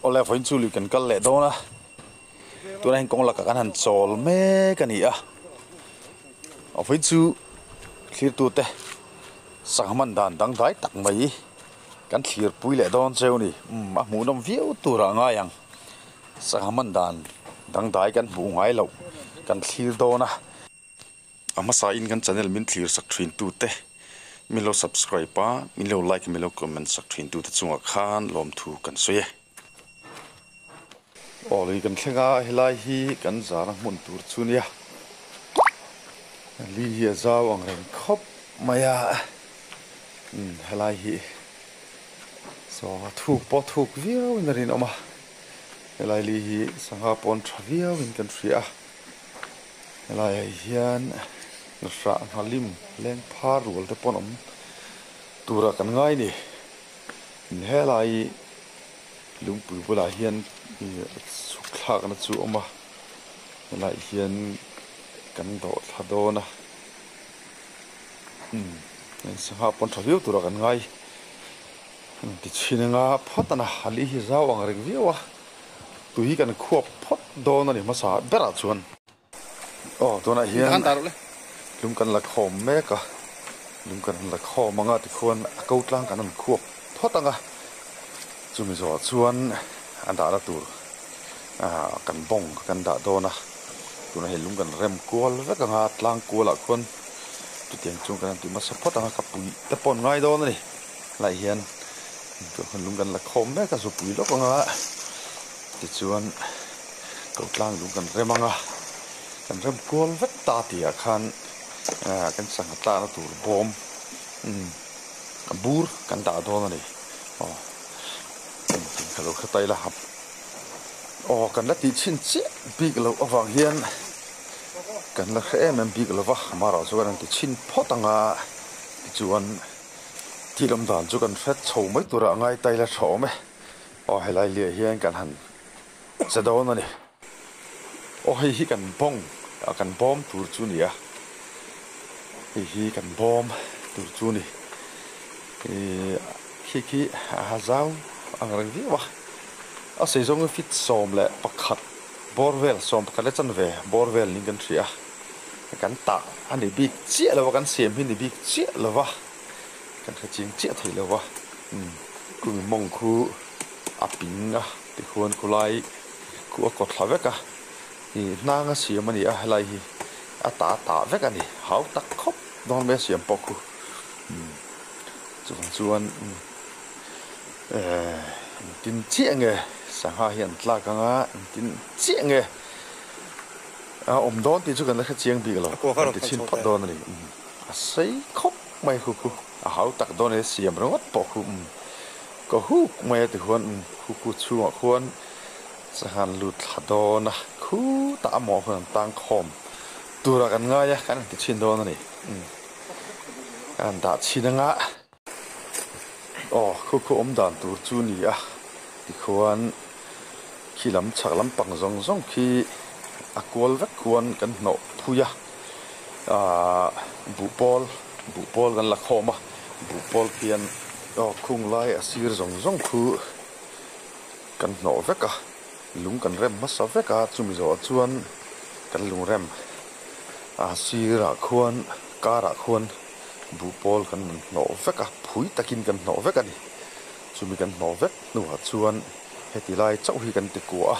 ole phun chu lu kan kal le do na tu na hing kong la ka kan han chol me ka ni a phun chu thlir tu te sangman dan dang dai tak mai kan thlir pui le don cheu ni a mu nom viu tu ra nga yang sangman dan dang dai kan bu ngai lo kan thlir do na ama sa in kan channel min thlir sak thin tu te milo subscribe pa milo like milo comment sak thin tu te chunga khan lom thu kan soye oli kan thlenga helai hi kan zara mun tur chunia li hi zaw ang ren khop maya helai hi so thuk viau in rin oma helai li hi sanga pon thaviau in kan thria helai hian nusra halim leng phar rul te pon om tura kan ngai ni helai lungpui bula hian sukhlak na chu oma helai hian kan do thadona sanga pon thaviau tura kan ngai ti chinanga photana hali hi zaw ang rek viwa tu hi kan khuap phot don ani masa bera chuan to na hian lung kan la khom me ka lung kan la khom anga ti khuan ko tlang kan khuap photanga chumi zo chuan anda la tur kan bong kan da dona tu na hi lung kan rem kol ve ka nga tlang kola khon tu tiang chung kan ti masa photanga ka pui te pon ngai don ani lai hian tu lung kan la khom me ka su pui lo ka nga ti chuan ko tlang lung kan remanga kan rem kol ve ta ti a khan kan sang ta na tur bom bur kan da don ani hello khatai la hap kan la ti chin che big lo awang hian kan la em big lo wa mara zo kan ti chin photanga ti chuan tilom dan chu kan fet chho mai tura ngai tai la tho me helai lia hian kan han chadon ani hi kan bom tur chu ni a hi kan bom tur chu ni khi hazau ang rang vi wa a sei zong fit som le pakhat borvel som pakhat le chan ve borvel ning kan thria kan ta ani big che lo kan sem hin ni big che lo wa kan kha ching che thei lo wa ku mong khu aping a ti khon kulai ku ko thlawe ka ni nanga siam ani a helai hi a ta ve ka ni hau tak khop don me siam poku chuan tin chienge sangha hian tla ka nga tin chienge om don ti chu kan la kha chiang bi lo ti chin phat don ni a sei khop mai khu hau tak don e siam rongot poku ko hu mai ti khon khu chu a khon sahan lut thadona khu ta mo khon tang khom tura kan nga ya kan ti chin don ni kan da chinanga khu om dan tur chu ni a ti khwan khilam chaklam pang zong khi akol vek khwan kan no phuya bu pol kan la khoma bu pol kian khung lai asir zong khu kan no veka lung kan rem ma sa veka chumi zo chuan kan lung rem asira khwan kara khwan bu pol kan no veka phui takin kan no veka ni chumi kan no vek nu ha chuan heti lai chau hi kan ti ku a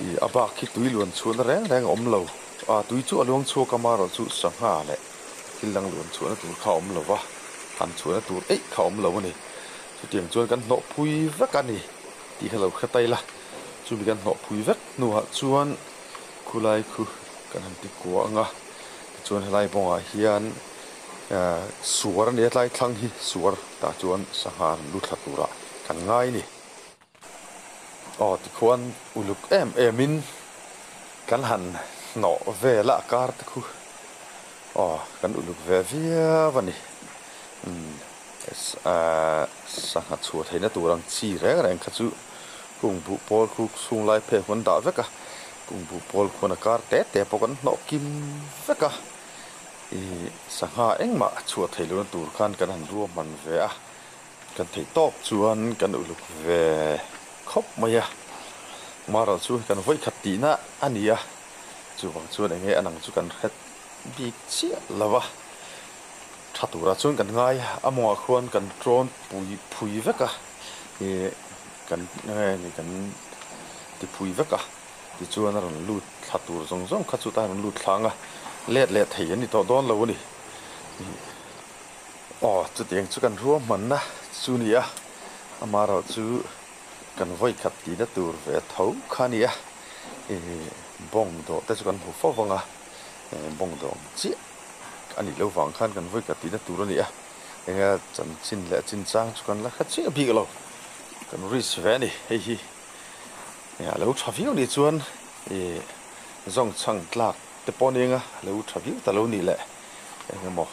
i aba khi tui luan chuan reng om lo tui chu along chu kamaro chu sangha le hilang luan chuan tur kha om lo wa han chuan tur kha om lo ni chu tiang chuan kan no phui veka ni ti hello khatai la chumi kan no phui vek nu ha chuan khulai khu kan han ti ku anga chuan helai bonga hian suar ni lai thlang hi suar ta chuan sahan lu thatura kan ngai ni ti khuan uluk emin kan han no ve la kar ta khu kan uluk ve via vani saha chu theina turang chi reng kha chu kung bu pol khu sung lai phe hon da veka kung bu pol khona kar te pokan no kim veka sangha engma chuat theilun tur khan kan han ruam man ve a kan thei top chuan kan uluk ve khop mai maya mara chu kan voi khati na ania chu wang chu enge anang chu kan het big chi lawa thatura chun kan ngai amonga khon kan tron pui veka e kan ni kan ti pui veka ti chuan ron lut thatur zong zong kha chu ta ron lut thlanga let thei ani to don lo ni chu tiang chu kan ru man na chu ni a amara chu kan voi khati na tur ve thau khania bong do ta chu kan hu fo wanga bong do chi ani lo wang khan kan voi khati na tur ani a enga chan chin le chin chang chu kan la kha chi bi lo kan ri sve ni hei hi ya lo thaviu ni chuan zong chang tlak te poninga lo thaviu ta lo ni le enga mo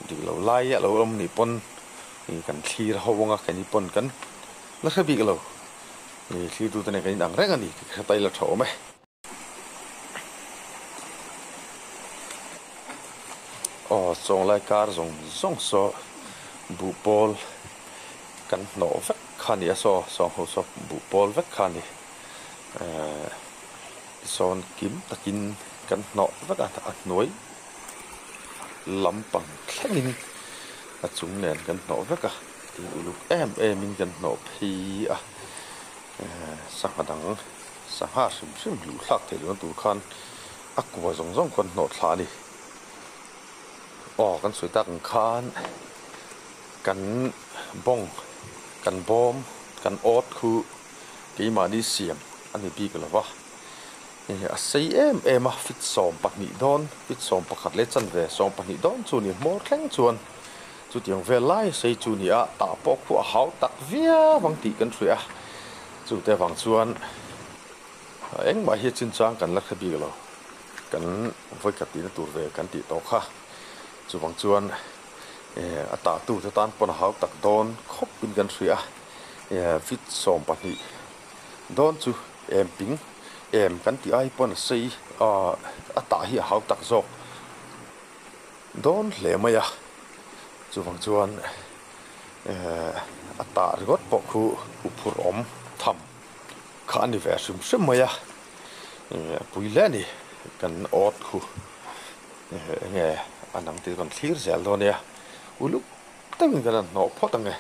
di lo lai ya lo om ni pon ni kan thlir hawanga kan ni pon kan la kha bi lo ni thli tu tane kan ang reng ani kha tai la tho me song lai kar zong so bu pol kan no vek khani so song ho so bu pol vek khani son kim takin kan no vek a noi lampang thlengin a chung nen kan no veka ti uluk min kan no phi a sakadang saha sim lu thlak the lu tu khan akwa zong kan no thla ni kan sui tak khan kan bong kan bom kan ot khu ki ma ni siam ani bi ka lawa a sei em a fit som pak ni don fit som pakhat le chan ve som pak ni don chu ni mor thleng chuan chu tiang ve lai sei chu ni a ta pok khu a hau tak via wang ti kan thria chu te wang chuan eng ma hi chin chang kan la khabi lo kan voi ka ti na tur ve kan ti to kha chu wang chuan a ta tu te tan pon hau tak don khop pin kan thria fit som pak ni don chu em ping em kan ti ai pon sei a ta hi hau tak zo don hle maya chu wang chuan a ta got po khu upur om tham khan ni ve sum maya puile ni kan ot khu nge anang ti kon thlir zel do ne uluk tawin kan no photange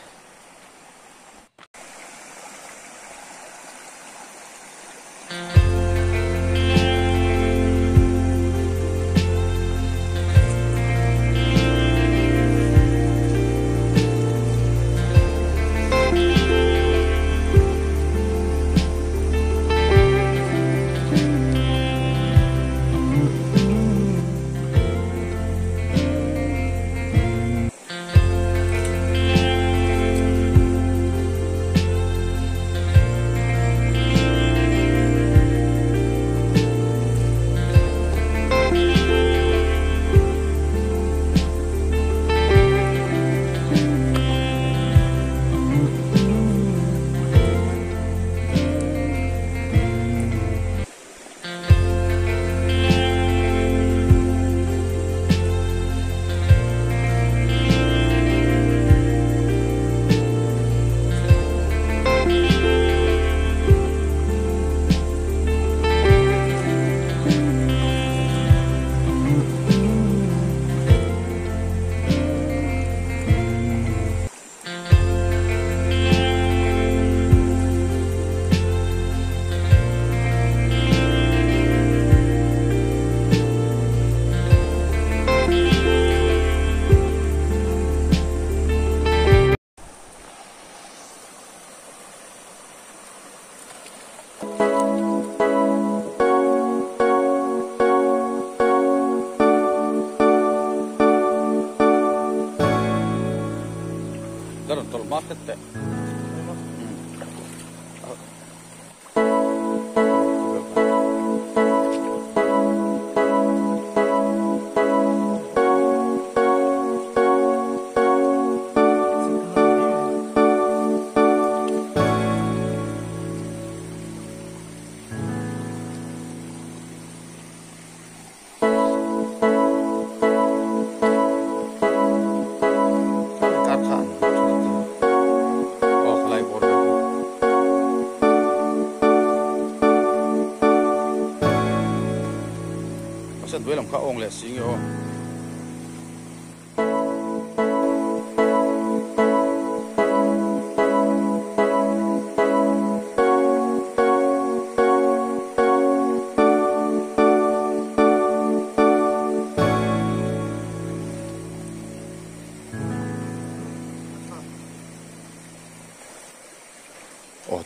market te làm khá ong lẹ xíu yo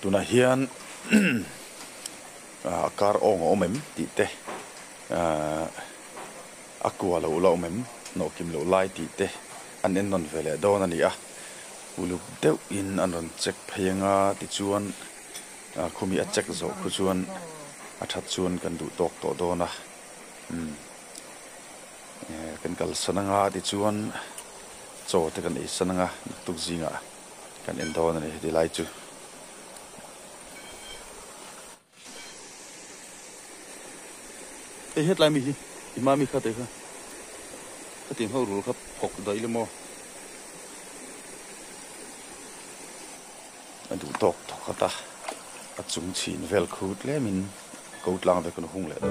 tụi này hiền car ong omem ti te aqua lo mem no kim lo lai ti te an en non vele don ani a uluk deuh in an ron check phainga ti chuan khumi a check zo khu chuan a that chuan kan du tok to dona kan kal sananga ti chuan chaw te kan ei sananga tuk zinga kan en don ani ti lai chu hết lại mi mà mi khát đấy ha cái tiếng hậu rồi khắp học đấy là mò anh đủ tóc khát ta anh chúng chín vel khút lẽ mình cột lang về con hung lẽ đó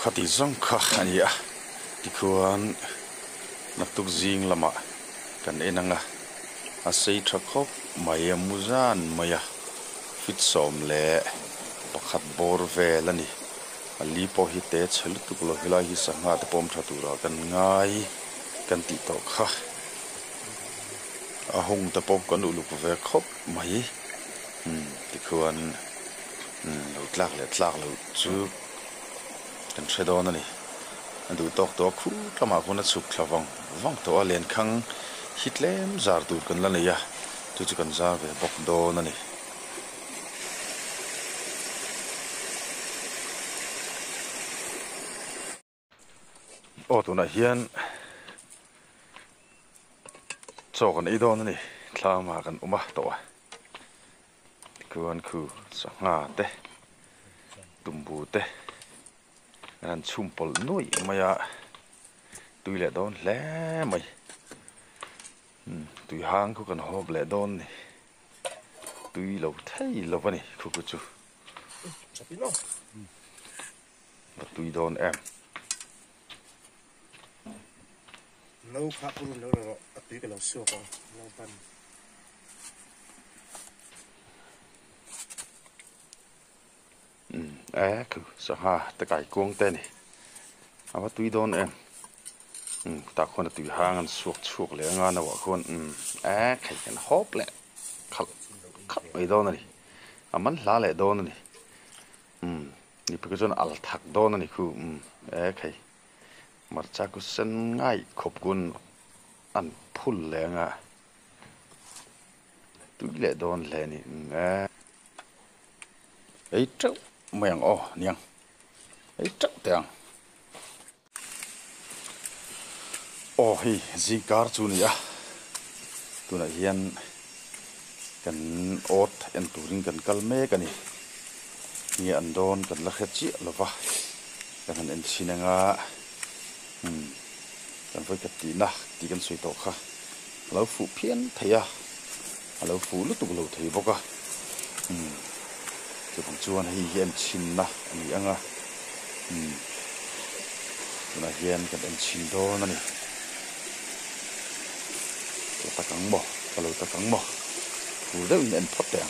khati zong kha ania tikhuan natuk zing lama kan enanga a sei thakop maya muzan maya fit som le pakhat bor ve lani ali po hi te chhel tuklo hilai hi sanga te pom thatura kan ngai kan ti to kha a hung te pom kan uluk ve khop mai tikhuan lo tlak lo chu kan thredon ani an du tok to khu tlama khuna chuk thlawang wang to alen khang hitlem zar tur kan lania tu chu kan zar ve bok don ani o tu na hian chok an idon ani thlama kan uma to kuan khu sanga te tumbu te an chumpol noi maya tui le don le mai tui hang khu kan hob le don ni tui lo thei lo bani khu ku chu chapino tui don em lâu khá bún lâu rồi tui cái lâu sữa có lâu ban cứ sao ha tất cả cuồng tên này à bắt tùy đón em ta con là tùy hàng ăn suộc lẽ ngon là vợ con cái cái hốp lẽ khắp mấy đón này à mắn lá lẽ đón này đi bây giờ al thạc đón này khu cái marcha ku sen ngai khop kun an phul le nga tu le don le ni nga ấy trâu mèng o niang ấy trâu tiang o hi zikar chu ni a tu na hian kan ot en turing kan kalme kani ni an don kan la khet chi lova kan en sinanga kan voi kat ti na ti kan sui to kha lo fu phian thaya lo fu lu tu lo thei boka chu pang chuan hi hian chin na ni anga na hian kan en chin do na ni ta kang mo lo ta kang mo fu de en phot te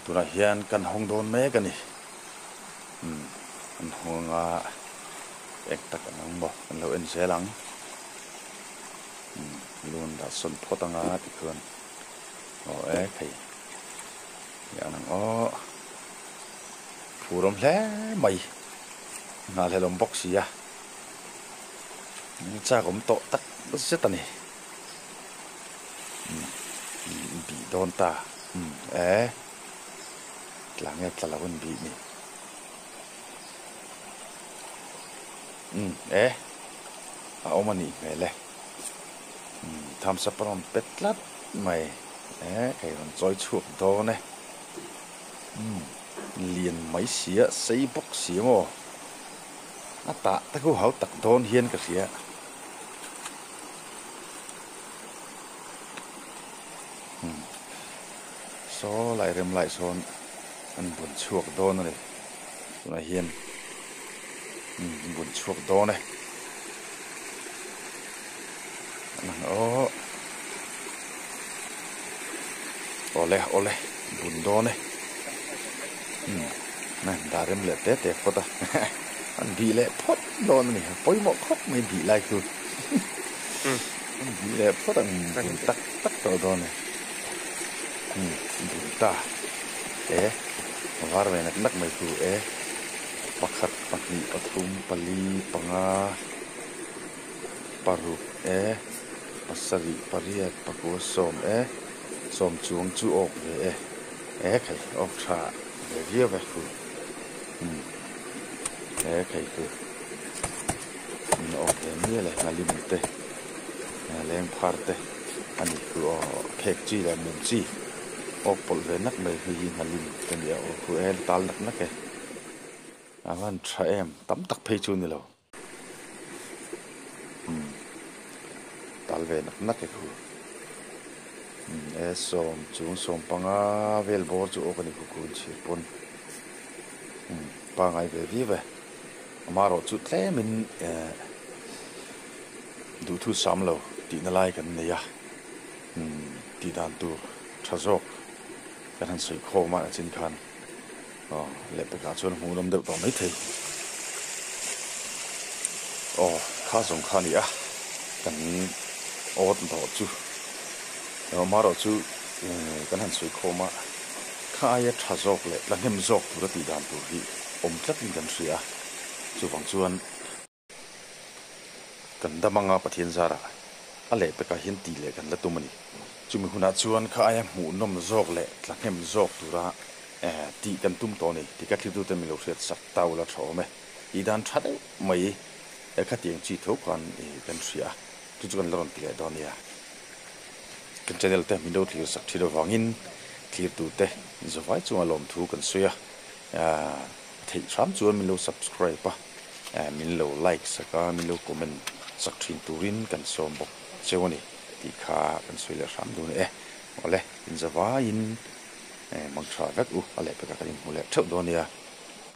tu na hian kan hong don me kan ni kan honga ek tak ang mo kan lo en selang luôn đã xuân photanga thì hơn ấy thì nhà năng ó phù rom lẽ mày ngà lẽ lom box gì à cha cũng to tắc rất tani bị đòn ta ấy là nghe là vẫn bị nè ấy ông mà nỉ mẹ lẽ tham sắp rom pet lát mày ấy cái con roi chuột đó này liền mấy xía xây bốc xía mò à ta cứ hảo tắc đón hiên cái xía số lại rem lại son anh buồn chuột đó này là hiên buồn chuột đó này ole bun do này này đã rem lệ tết tết phốt à anh bị lệ phốt do này bôi mọ khóc mới bị lại cứ anh bị lệ phốt anh bun tắc do này bun ta var về nắc mấy cứ pakhat pakni athum pali panga paru pasari pariat paku som som chuang chu ok ve khai ok tha ve via ve khu khai khu ok ni le ngalim te leng parte ani khu phek chi la mun chi ok pol ve nak mai hi ngalim te ya khu tal nak ke awan tha em tam tak phei chu ni lo tal ve nak ke khu som chung som panga vel bor chu ok ni khu chi pon pa ngai ve vi ve amaro chu tle min du thu sam lo ti na lai kan ne ya ti dan tu thazok kan han soi kho ma chin khan le pe ka chon hu nom de to mai thei kha song khan ya kan ot do chu amaro chu kan han soi kho ma kha ya thazok le la hem zok tu ti dan tu hi om tlat ni kan ria chu bang chuan kan damanga pathian zara ale pe ka hin ti le kan la tumani chumi huna chuan kha aya mu nom zok le tlanghem zok tura ti kan tum to ni ti ka thlitu te milo set sak taw la thome I dan thade mai ka tiang chi tho kan kan ria tu chuan lon ti le donia kan channel te milo thlir sak thiro wangin clear tu te zawai chu alom thu kan suya thei thram chuan milo subscribe pa milo like saka milo comment sak thin turin kan som bok chewani ti kha kan suile ram du ne ole in zawa in mang tra vek ale pe ka kan mu le thau do nia